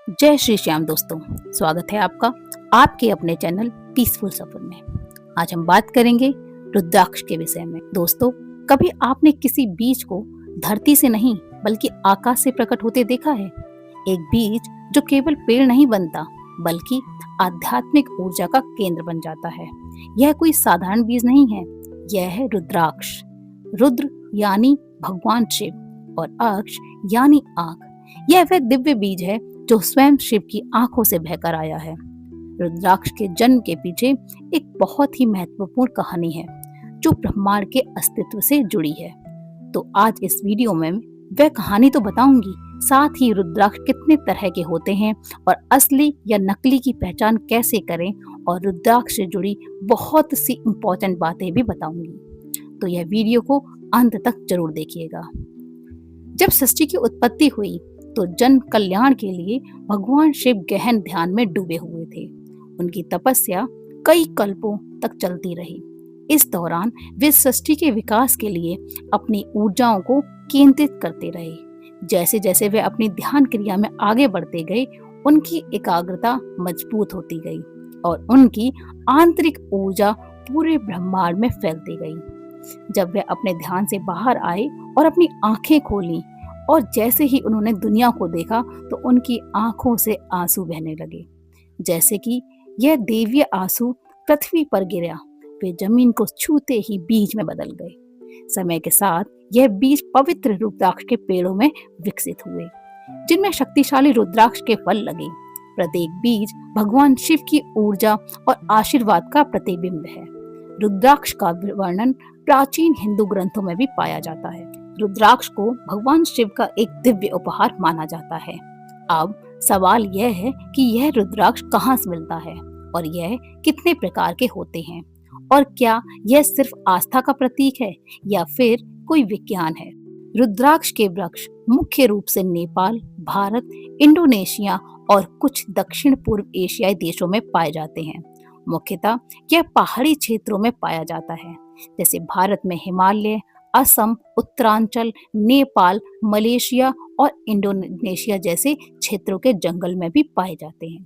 जय श्री श्याम दोस्तों, स्वागत है आपका आपके अपने चैनल पीसफुल सफर में। आज हम बात करेंगे रुद्राक्ष के विषय में। दोस्तों, कभी आपने किसी बीज को धरती से नहीं बल्कि आकाश से प्रकट होते देखा है? एक बीज जो केवल पेड़ नहीं बनता बल्कि आध्यात्मिक ऊर्जा का केंद्र बन जाता है। यह कोई साधारण बीज नहीं है, यह है रुद्राक्ष। रुद्र यानी भगवान शिव और अक्ष यानी आंख। यह वह दिव्य बीज है जो स्वयं शिव की आंखों से बहकर आया है। रुद्राक्ष के जन्म के पीछे एक बहुत ही महत्वपूर्ण कहानी है जो ब्रह्मांड के अस्तित्व से जुड़ी है। तो आज इस वीडियो में वह कहानी तो बताऊंगी, साथ ही रुद्राक्ष कितने तरह के होते हैं और असली या नकली की पहचान कैसे करें, और रुद्राक्ष से जुड़ी बहुत सी इंपॉर्टेंट बातें भी बताऊंगी। तो यह वीडियो को अंत तक जरूर देखिएगा। जब सृष्टि की उत्पत्ति हुई तो जन कल्याण के लिए भगवान शिव गहन ध्यान में डूबे हुए थे। उनकी तपस्या कई कल्पों तक चलती रही। इस दौरान वे सृष्टि के विकास के लिए अपनी ऊर्जाओं को केंद्रित करते रहे। जैसे जैसे वे अपनी ध्यान क्रिया में आगे बढ़ते गए, उनकी एकाग्रता मजबूत होती गई और उनकी आंतरिक ऊर्जा पूरे ब्रह्मांड में फैलती गई। जब वे अपने ध्यान से बाहर आए और अपनी आंखें खोली, और जैसे ही उन्होंने दुनिया को देखा तो उनकी आंखों से आंसू बहने लगे, जैसे कि यह दैवीय आंसू पृथ्वी पर गिरा। वे जमीन को छूते ही बीज में बदल गए। समय के साथ यह बीज पवित्र रुद्राक्ष के पेड़ों में विकसित हुए, जिनमें शक्तिशाली रुद्राक्ष के फल लगे। प्रत्येक बीज भगवान शिव की ऊर्जा और आशीर्वाद का प्रतिबिंब है। रुद्राक्ष का वर्णन प्राचीन हिंदू ग्रंथों में भी पाया जाता है। रुद्राक्ष को भगवान शिव का एक दिव्य उपहार माना जाता है। अब सवाल यह है कि यह रुद्राक्ष कहाँ से मिलता है और यह कितने प्रकार के होते हैं, और क्या यह सिर्फ आस्था का प्रतीक है या फिर कोई विज्ञान है। रुद्राक्ष के वृक्ष मुख्य रूप से नेपाल, भारत, इंडोनेशिया और कुछ दक्षिण पूर्व एशियाई देशों में पाए जाते हैं। मुख्यतः यह पहाड़ी क्षेत्रों में पाया जाता है, जैसे भारत में हिमालय, असम, उत्तरांचल, नेपाल, मलेशिया और इंडोनेशिया जैसे क्षेत्रों के जंगल में भी पाए जाते हैं।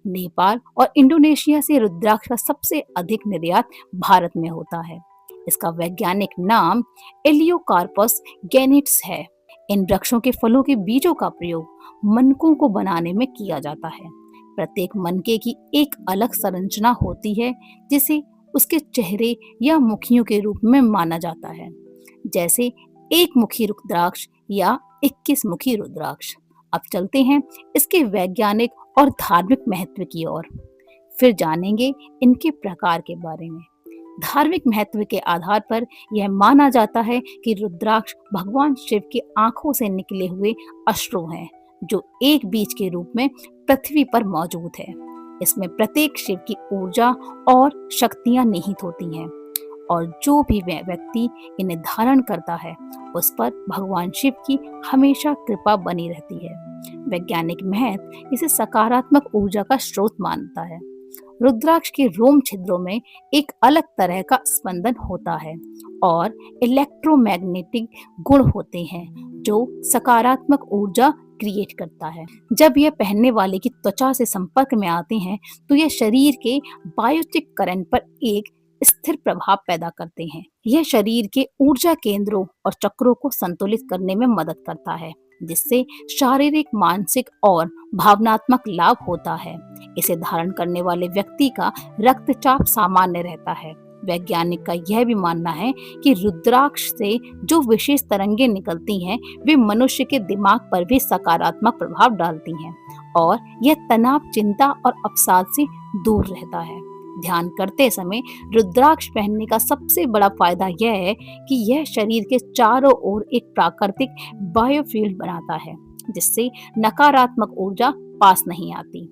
नेपाल और इंडोनेशिया से रुद्राक्ष का सबसे अधिक निर्यात भारत में होता है। इसका वैज्ञानिक नाम एलियोकार्पस गैनिट्स है। इन वृक्षों के फलों के बीजों का प्रयोग मनकों को बनाने में किया जाता है। प्रत्येक मनके की एक अलग संरचना होती है, जिसे उसके चेहरे या मुखियों के रूप में माना जाता है, जैसे एक मुखी रुद्राक्ष या 21 मुखी रुद्राक्ष। अब चलते हैं इसके वैज्ञानिक और धार्मिक महत्व की ओर। फिर जानेंगे इनके प्रकार के बारे में। धार्मिक महत्व के आधार पर यह माना जाता है कि रुद्राक्ष भगवान शिव की आंखों से निकले हुए अश्रु हैं, जो एक बीज के रूप में पृथ्वी पर मौजूद है। इसमें प्रत्येक शिव की ऊर्जा और शक्तियां निहित होती हैं, और जो भी व्यक्ति इन्हें धारण करता है उस पर भगवान शिव की हमेशा कृपा बनी रहती है। वैज्ञानिक महत्व इसे सकारात्मक ऊर्जा का स्रोत मानता है। रुद्राक्ष के रोम छिद्रों में एक अलग तरह का स्पंदन होता है और इलेक्ट्रोमैग्नेटिक गुण होते हैं, जो सकारात्मक ऊर्जा क्रिएट करता है। जब यह पहनने वाले की त्वचा से संपर्क में आते हैं तो यह शरीर के बायोटिक करंट पर एक स्थिर प्रभाव पैदा करते हैं। यह शरीर के ऊर्जा केंद्रों और चक्रों को संतुलित करने में मदद करता है, जिससे शारीरिक, मानसिक और भावनात्मक लाभ होता है। इसे धारण करने वाले व्यक्ति का रक्तचाप सामान्य रहता है। वैज्ञानिक का यह भी मानना है कि रुद्राक्ष से जो विशेष तरंगें निकलती हैं, वे मनुष्य के दिमाग पर भी सकारात्मक प्रभाव डालती हैं और यह तनाव, चिंता और अवसाद से दूर रहता है। ध्यान करते समय रुद्राक्ष पहनने का सबसे बड़ा फायदा यह है कि यह शरीर के चारों ओर एक प्राकृतिक बायोफील्ड बनाता है, जिससे नकारात्मक ऊर्जा पास नहीं आती।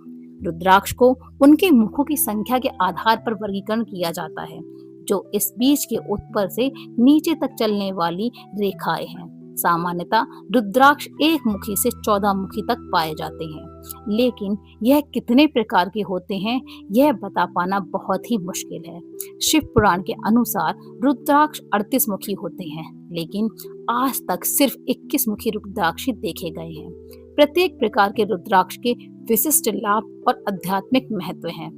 रुद्राक्ष को उनके मुखों की संख्या के आधार पर वर्गीकरण किया जाता है, जो इस बीज के ऊपर से नीचे तक चलने वाली रेखाएं हैं। सामान्यतः रुद्राक्ष एक मुखी से 14 मुखी तक पाए जाते हैं, लेकिन यह कितने प्रकार के होते हैं यह बता पाना बहुत ही मुश्किल है। शिव पुराण के अनुसार रुद्राक्ष 38 मुखी होते हैं, लेकिन आज तक सिर्फ 21 मुखी रुद्राक्ष देखे गए हैं। प्रत्येक प्रकार के रुद्राक्ष के विशिष्ट लाभ और आध्यात्मिक महत्व हैं।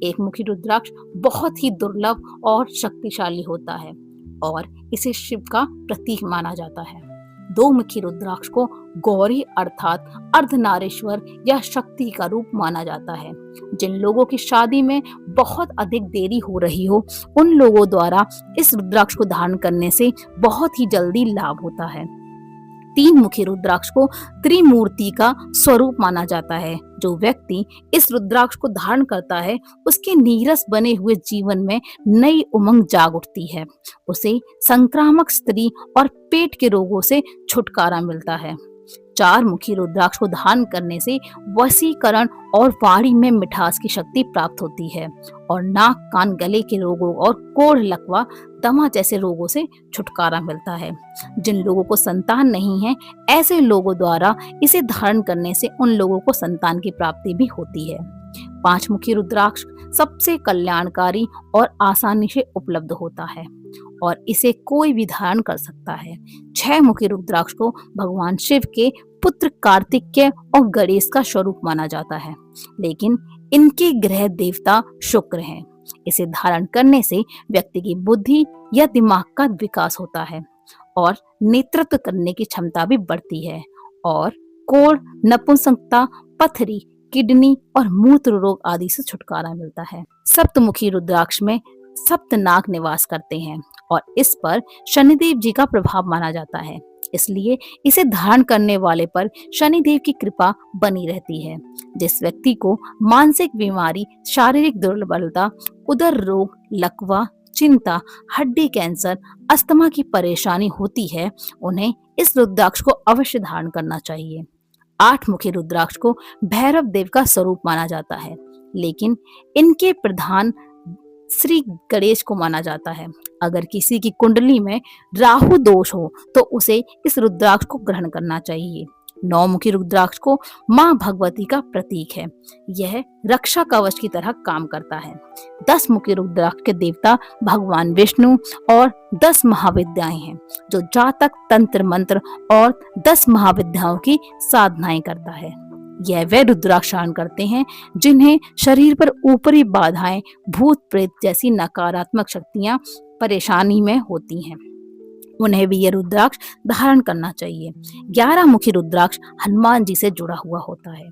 एक मुखी रुद्राक्ष बहुत ही दुर्लभ और शक्तिशाली होता है और इसे शिव का प्रतीक माना जाता है। दो मुखी रुद्राक्ष को गौरी अर्थात अर्धनारीश्वर या शक्ति का रूप माना जाता है। जिन लोगों की शादी में बहुत अधिक देरी हो रही हो, उन लोगों द्वारा इस रुद्राक्ष को धारण करने से बहुत ही जल्दी लाभ होता है। तीन मुखी रुद्राक्ष को त्रिमूर्ति का स्वरूप माना जाता है। जो व्यक्ति इस रुद्राक्ष को धारण करता है, उसके नीरस बने हुए जीवन में नई उमंग जाग उठती है। उसे संक्रामक स्त्री और पेट के रोगों से छुटकारा मिलता है। चार मुखी रुद्राक्ष को धारण करने से वशीकरण और वाणी में मिठास की शक्ति प्राप्त होती है और नाक कान गले के रोगों और कोढ़ लकवा दमा जैसे रोगों से छुटकारा मिलता है। जिन लोगों को संतान नहीं है, ऐसे लोगों द्वारा इसे धारण करने से उन लोगों को संतान की प्राप्ति भी होती है। पांच मुखी रुद्राक्ष सबसे कल्याणकारी और आसानी से उपलब्ध होता है और इसे कोई भी धारण कर सकता है। छह मुखी रुद्राक्ष को भगवान शिव के पुत्र कार्तिकेय और गणेश का स्वरूप माना जाता है, लेकिन इनके ग्रह देवता शुक्र हैं। इसे धारण करने से व्यक्ति की बुद्धि या दिमाग का विकास होता है और नेतृत्व करने की क्षमता भी बढ़ती है और कोढ़, नपुंसकता, पथरी, किडनी और मूत्र रोग आदि से छुटकारा मिलता है। सप्तमुखी रुद्राक्ष में सप्त नाग निवास करते हैं और इस पर शनिदेव जी का प्रभाव माना जाता है, इसलिए इसे धारण करने वाले पर शनिदेव की कृपा बनी रहती है। जिस व्यक्ति को मानसिक बीमारी, शारीरिक दुर्बलता, उदर रोग, लकवा, चिंता, हड्डी कैंसर, अस्थमा की परेशानी होती है, उन्हें इस रुद्राक्ष को अवश्य धारण करना चाहिए। आठ मुखी रुद्राक्ष को भैरव देव का स्वरूप माना जाता है, लेकिन इनके प्रधान श्री गणेश को माना जाता है। अगर किसी की कुंडली में राहु दोष हो तो उसे इस रुद्राक्ष को ग्रहण करना चाहिए। नौ मुखी रुद्राक्ष को मां भगवती का प्रतीक है। यह रक्षा कवच की तरह काम करता है। 10 मुखी रुद्राक्ष के देवता भगवान विष्णु और 10 महाविद्याएं हैं, जो जातक, तंत्र मंत्र और 10 महाविद्याओं की साधनाएं करता है। यह वे रुद्राक्ष धारण करते हैं जिन्हें शरीर पर ऊपरी बाधाएं, भूत प्रेत जैसी नकारात्मक शक्तियां परेशानी में होती हैं, उन्हें भी यह रुद्राक्ष धारण करना चाहिए। 11 मुखी रुद्राक्ष हनुमान जी से जुड़ा हुआ होता है।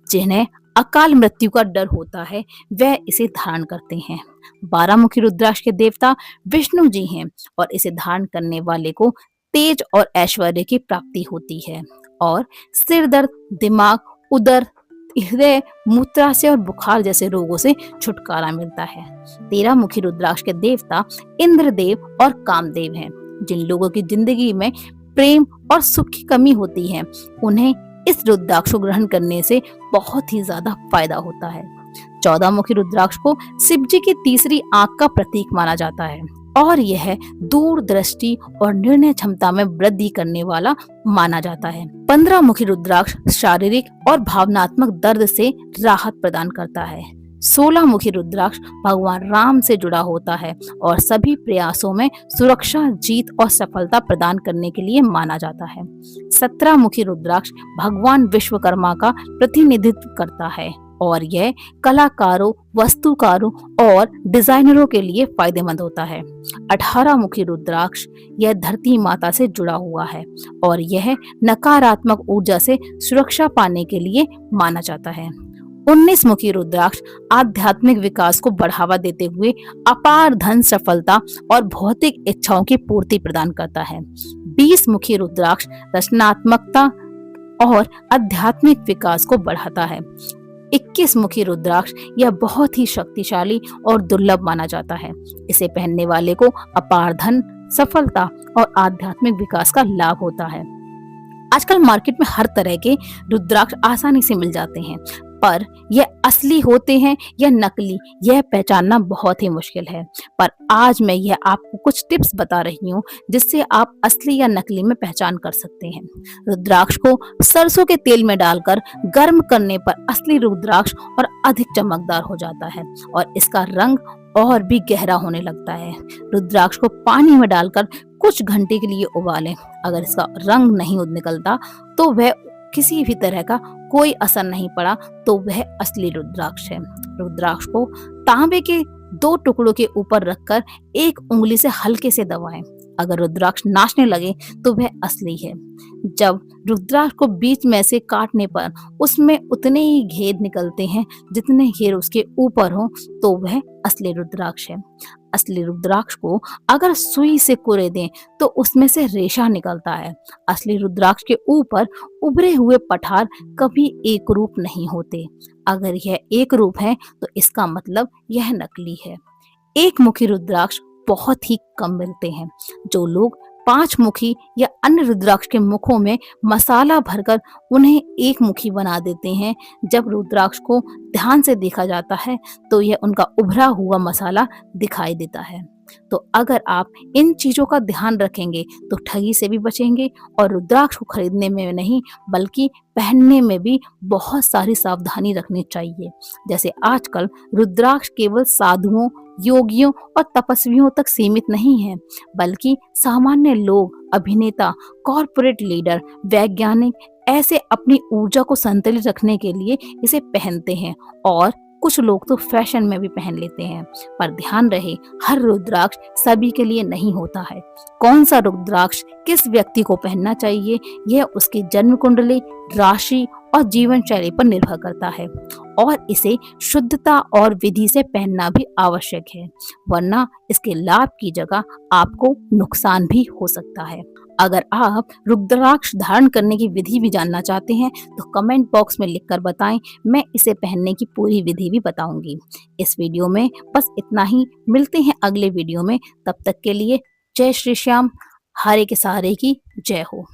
जिन्हें अकाल मृत्यु का डर होता है, वह इसे धारण करते हैं। 12 मुखी रुद्राक्ष के देवता विष्णु जी हैं और इसे धारण करने वाले को तेज और ऐश्वर्य की प्राप्ति होती है और सिर दर्द, दिमाग, उदर, हृदय, मूत्राशय और बुखार जैसे रोगों से छुटकारा मिलता है। 13 मुखी रुद्राक्ष के देवता इंद्रदेव और कामदेव हैं। जिन लोगों की जिंदगी में प्रेम और सुख की कमी होती है, उन्हें इस रुद्राक्ष को ग्रहण करने से बहुत ही ज्यादा फायदा होता है। 14 मुखी रुद्राक्ष को शिव जी की तीसरी आंख का प्रतीक माना जाता है और यह दूरदृष्टि और निर्णय क्षमता में वृद्धि करने वाला माना जाता है। 15 मुखी रुद्राक्ष शारीरिक और भावनात्मक दर्द से राहत प्रदान करता है। 16 मुखी रुद्राक्ष भगवान राम से जुड़ा होता है और सभी प्रयासों में सुरक्षा, जीत और सफलता प्रदान करने के लिए माना जाता है। 17 मुखी रुद्राक्ष भगवान विश्वकर्मा का प्रतिनिधित्व करता है और यह कलाकारों, वास्तुकारों और डिजाइनरों के लिए फायदेमंद होता है। 18 मुखी रुद्राक्ष यह धरती माता से जुड़ा हुआ है और यह नकारात्मक ऊर्जा से सुरक्षा पाने के लिए माना जाता है। 19 मुखी रुद्राक्ष आध्यात्मिक विकास को बढ़ावा देते हुए अपार धन, सफलता और भौतिक इच्छाओं की पूर्ति प्रदान करता है। 20 मुखी रुद्राक्ष रचनात्मकता और आध्यात्मिक विकास को बढ़ाता है। 21 मुखी रुद्राक्ष यह बहुत ही शक्तिशाली और दुर्लभ माना जाता है। इसे पहनने वाले को अपार धन, सफलता और आध्यात्मिक विकास का लाभ होता है। आजकल मार्केट में हर तरह के रुद्राक्ष आसानी से मिल जाते हैं, पर यह असली होते हैं या नकली, यह पहचानना बहुत ही मुश्किल है। पर आज मैं यह आपको कुछ टिप्स बता रही हूँ जिससे आप असली या नकली में पहचान कर सकते हैं। रुद्राक्ष को सरसों के तेल में डालकर गर्म करने पर असली रुद्राक्ष और अधिक चमकदार हो जाता है और इसका रंग और भी गहरा होने लगता है। रुद्राक्ष को पानी में डालकर कुछ घंटे के लिए उबालें। अगर इसका रंग नहीं निकलता तो वह किसी भी तरह का कोई असर नहीं पड़ा तो वह असली रुद्राक्ष है। रुद्राक्ष को तांबे के 2 टुकड़ों के ऊपर रखकर एक उंगली से हल्के से दबाएं। अगर रुद्राक्ष नाचने लगे तो वह असली है। जब रुद्राक्ष को बीच में से काटने पर उसमें उतने ही घेर निकलते हैं जितने घेर उसके ऊपर हो तो वह असली रुद्राक्ष है। असली रुद्राक्ष को अगर सुई से कुरे दें तो उसमें से रेशा निकलता है। असली रुद्राक्ष के ऊपर उभरे हुए पठार कभी एक रूप नहीं होते। अगर यह एक रूप है तो इसका मतलब यह नकली है। एक मुखी रुद्राक्ष बहुत ही कम मिलते हैं। जो लोग 5 मुखी या अन्य रुद्राक्ष के मुखों में मसाला भरकर उन्हें एक मुखी बना देते हैं, जब रुद्राक्ष को ध्यान से देखा जाता है तो यह उनका उभरा हुआ मसाला दिखाई देता है। तो अगर आप इन चीजों का ध्यान रखेंगे तो ठगी से भी बचेंगे और रुद्राक्ष को खरीदने में नहीं बल्कि पहनने में भी बहुत सारी सावधानी रखनी चाहिए। जैसे आजकल रुद्राक्ष केवल साधुओं, योगियों और तपस्वियों तक सीमित नहीं है, बल्कि सामान्य लोग, अभिनेता, कॉर्पोरेट लीडर, वैज्ञानिक ऐसे अपनी ऊर्जा को संतुलित रखने के लिए इसे पहनते हैं और कुछ लोग तो फैशन में भी पहन लेते हैं। पर ध्यान रहे, हर रुद्राक्ष सभी के लिए नहीं होता है। कौन सा रुद्राक्ष किस व्यक्ति को पहनना चाहिए यह उसकी जन्म कुंडली, राशि और जीवन शैली पर निर्भर करता है और इसे शुद्धता और विधि से पहनना भी आवश्यक है, वरना इसके लाभ की जगह आपको नुकसान भी हो सकता है। अगर आप रुद्राक्ष धारण करने की विधि भी जानना चाहते हैं तो कमेंट बॉक्स में लिखकर बताएं, मैं इसे पहनने की पूरी विधि भी बताऊंगी। इस वीडियो में बस इतना ही, मिलते हैं अगले वीडियो में। तब तक के लिए जय श्री श्याम, हरे के सहारे की जय हो।